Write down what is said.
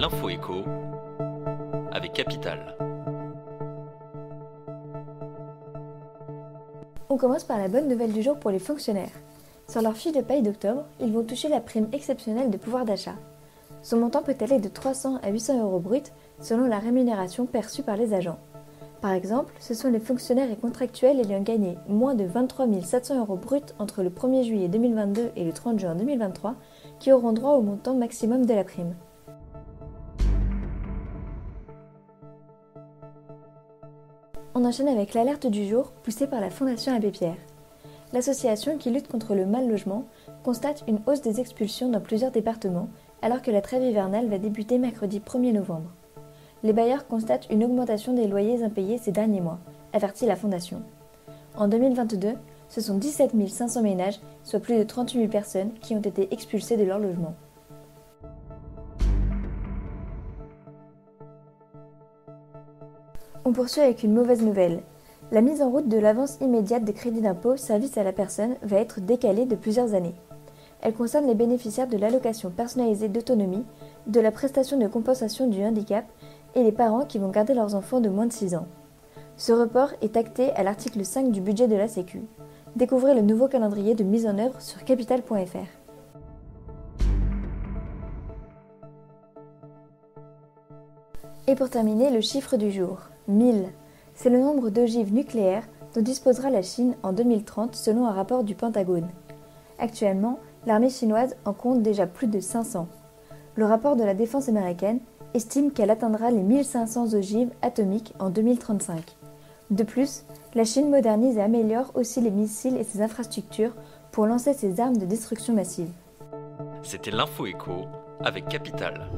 l'info écho avec Capital. On commence par la bonne nouvelle du jour pour les fonctionnaires. Sur leur fiche de paye d'octobre, ils vont toucher la prime exceptionnelle de pouvoir d'achat. Son montant peut aller de 300 à 800 euros bruts selon la rémunération perçue par les agents. Par exemple, ce sont les fonctionnaires et contractuels ayant gagné moins de 23 700 euros bruts entre le 1er juillet 2022 et le 30 juin 2023 qui auront droit au montant maximum de la prime. On enchaîne avec l'alerte du jour poussée par la Fondation Abbé Pierre. L'association qui lutte contre le mal logement constate une hausse des expulsions dans plusieurs départements alors que la trêve hivernale va débuter mercredi 1er novembre. Les bailleurs constatent une augmentation des loyers impayés ces derniers mois, avertit la Fondation. En 2022, ce sont 17 500 ménages, soit plus de 38 000 personnes, qui ont été expulsées de leur logement. On poursuit avec une mauvaise nouvelle. La mise en route de l'avance immédiate des crédits d'impôt service à la personne va être décalée de plusieurs années. Elle concerne les bénéficiaires de l'allocation personnalisée d'autonomie, de la prestation de compensation du handicap et les parents qui vont garder leurs enfants de moins de 6 ans. Ce report est acté à l'article 5 du budget de la Sécu. Découvrez le nouveau calendrier de mise en œuvre sur capital.fr. Et pour terminer, le chiffre du jour, 1000. C'est le nombre d'ogives nucléaires dont disposera la Chine en 2030 selon un rapport du Pentagone. Actuellement, l'armée chinoise en compte déjà plus de 500. Le rapport de la défense américaine estime qu'elle atteindra les 1500 ogives atomiques en 2035. De plus, la Chine modernise et améliore aussi les missiles et ses infrastructures pour lancer ses armes de destruction massive. C'était l'info écho avec Capital.